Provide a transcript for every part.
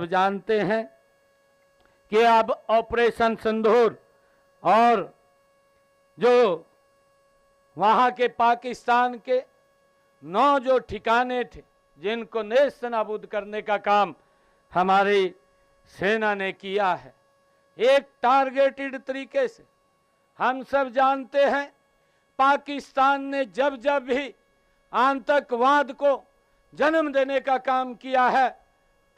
जानते हैं कि अब ऑपरेशन सिंदूर और जो वहां के पाकिस्तान के 9 जो ठिकाने थे जिनको नेस्त नाबूद करने का काम हमारी सेना ने किया है, एक टारगेटेड तरीके से। हम सब जानते हैं पाकिस्तान ने जब जब भी आतंकवाद को जन्म देने का काम किया है,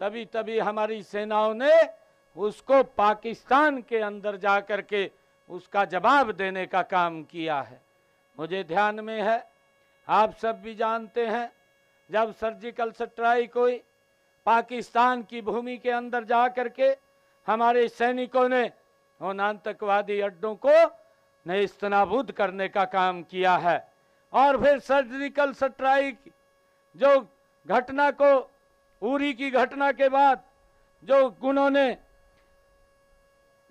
तभी तभी हमारी सेनाओं ने उसको पाकिस्तान के अंदर जाकर के उसका जवाब देने का काम किया है। मुझे ध्यान में है, आप सब भी जानते हैं, जब सर्जिकल स्ट्राइक हुई पाकिस्तान की भूमि के अंदर जाकर के हमारे सैनिकों ने उन आतंकवादी अड्डों को नेस्तनाबूद करने का काम किया है। और फिर सर्जिकल स्ट्राइक जो घटना को, उरी की घटना के बाद जो उन्होंने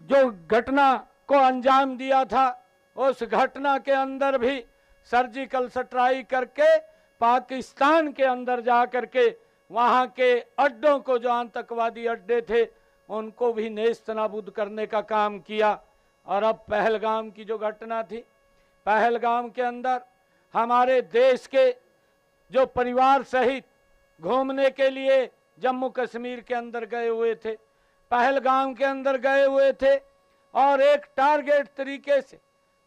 जो घटना को अंजाम दिया था, उस घटना के अंदर भी सर्जिकल स्ट्राइक करके पाकिस्तान के अंदर जा करके वहां के अड्डों को, जो आतंकवादी अड्डे थे, उनको भी नेस्तनाबूद करने का काम किया। और अब पहलगाम की जो घटना थी, पहलगाम के अंदर हमारे देश के जो परिवार सहित घूमने के लिए जम्मू कश्मीर के अंदर गए हुए थे, पहलगाम के अंदर गए हुए थे, और एक टारगेट तरीके से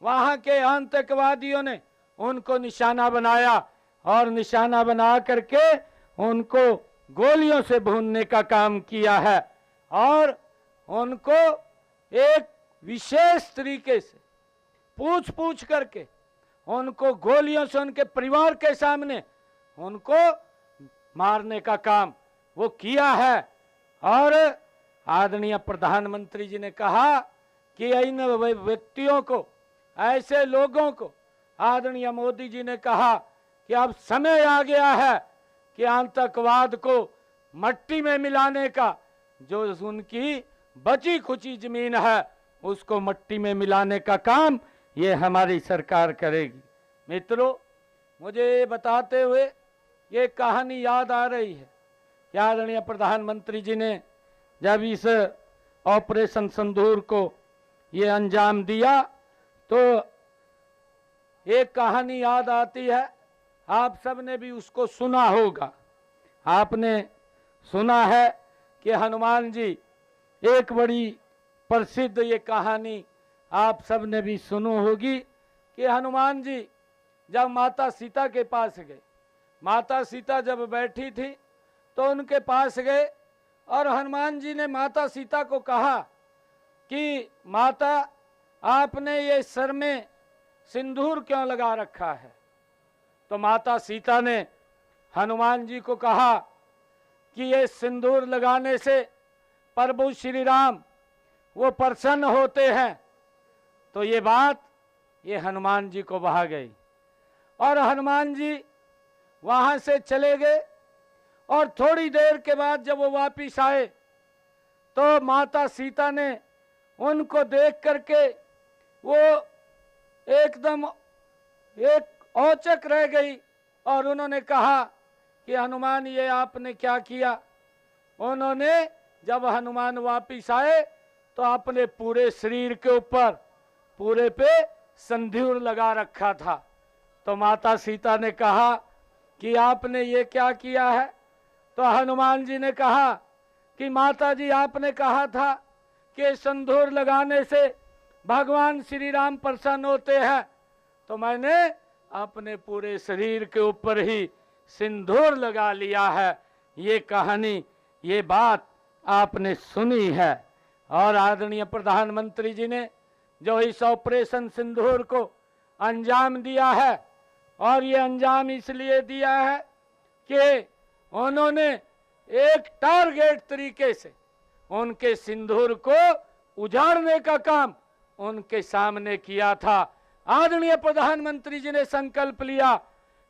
वहां के आतंकवादियों ने उनको निशाना बनाया और निशाना बना करके उनको गोलियों से भूनने का काम किया है। और उनको एक विशेष तरीके से पूछ पूछ करके उनको गोलियों से उनके परिवार के सामने उनको मारने का काम वो किया है। और आदरणीय प्रधानमंत्री जी ने कहा कि इन व्यक्तियों को, ऐसे लोगों को, आदरणीय मोदी जी ने कहा कि अब समय आ गया है कि आतंकवाद को मट्टी में मिलाने का, जो उनकी बची खुची जमीन है उसको मट्टी में मिलाने का काम ये हमारी सरकार करेगी। मित्रों, मुझे ये बताते हुए ये कहानी याद आ रही है कि आदरणीय प्रधानमंत्री जी ने जब इस ऑपरेशन सिंदूर को ये अंजाम दिया तो एक कहानी याद आती है, आप सब ने भी उसको सुना होगा। आपने सुना है कि हनुमान जी, एक बड़ी प्रसिद्ध ये कहानी आप सब ने भी सुनी होगी कि हनुमान जी जब माता सीता के पास गए, माता सीता जब बैठी थी तो उनके पास गए और हनुमान जी ने माता सीता को कहा कि माता, आपने ये सर में सिंदूर क्यों लगा रखा है? तो माता सीता ने हनुमान जी को कहा कि ये सिंदूर लगाने से प्रभु श्री राम वो प्रसन्न होते हैं। तो ये बात ये हनुमान जी को भा गई और हनुमान जी वहां से चले गए। और थोड़ी देर के बाद जब वो वापिस आए तो माता सीता ने उनको देख करके वो एकदम एक औचक रह गई और उन्होंने कहा कि हनुमान, ये आपने क्या किया? उन्होंने जब हनुमान वापिस आए तो अपने पूरे शरीर के ऊपर पूरे पे सिंदूर लगा रखा था। तो माता सीता ने कहा कि आपने ये क्या किया है? तो हनुमान जी ने कहा कि माता जी, आपने कहा था कि सिंदूर लगाने से भगवान श्री राम प्रसन्न होते हैं, तो मैंने अपने पूरे शरीर के ऊपर ही सिंदूर लगा लिया है। ये कहानी, ये बात आपने सुनी है। और आदरणीय प्रधानमंत्री जी ने जो इस ऑपरेशन सिंदूर को अंजाम दिया है, और ये अंजाम इसलिए दिया है कि उन्होंने एक टारगेट तरीके से उनके सिंदूर को उजाड़ने का काम उनके सामने किया था। आदरणीय प्रधानमंत्री जी ने संकल्प लिया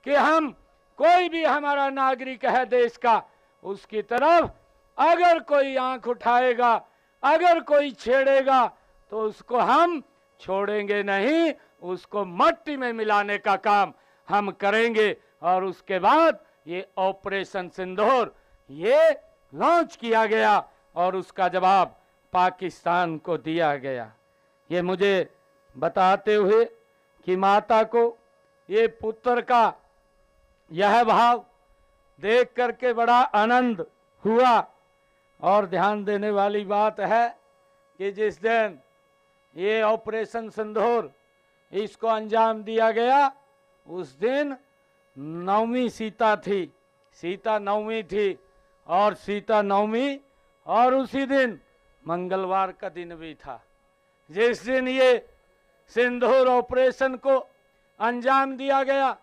कि हम, कोई भी हमारा नागरिक है देश का, उसकी तरफ अगर कोई आंख उठाएगा, अगर कोई छेड़ेगा, तो उसको हम छोड़ेंगे नहीं, उसको मट्टी में मिलाने का काम हम करेंगे। और उसके बाद ये ऑपरेशन सिंदूर ये लॉन्च किया गया और उसका जवाब पाकिस्तान को दिया गया। ये मुझे बताते हुए कि माता को ये पुत्र का यह भाव देख करके बड़ा आनंद हुआ। और ध्यान देने वाली बात है कि जिस दिन ये ऑपरेशन सिंदूर इसको अंजाम दिया गया, उस दिन नवमी सीता थी, सीता नवमी थी, और सीता नवमी और उसी दिन मंगलवार का दिन भी था जिस दिन ये सिंदूर ऑपरेशन को अंजाम दिया गया।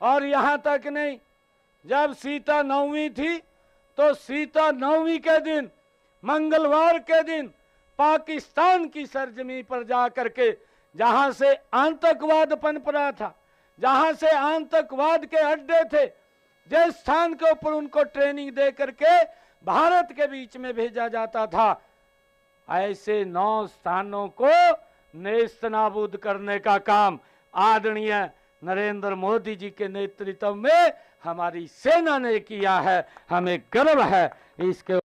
और यहाँ तक नहीं, जब सीता नवमी थी तो सीता नवमी के दिन, मंगलवार के दिन, पाकिस्तान की सरजमी पर जा करके, जहां से आतंकवाद पनप रहा था, जहां से आतंकवाद के अड्डे थे, जिस स्थान के ऊपर उनको ट्रेनिंग दे करके भारत के बीच में भेजा जाता था, ऐसे 9 स्थानों को नेस्तनाबूद करने का काम आदरणीय नरेंद्र मोदी जी के नेतृत्व में हमारी सेना ने किया है। हमें गर्व है इसके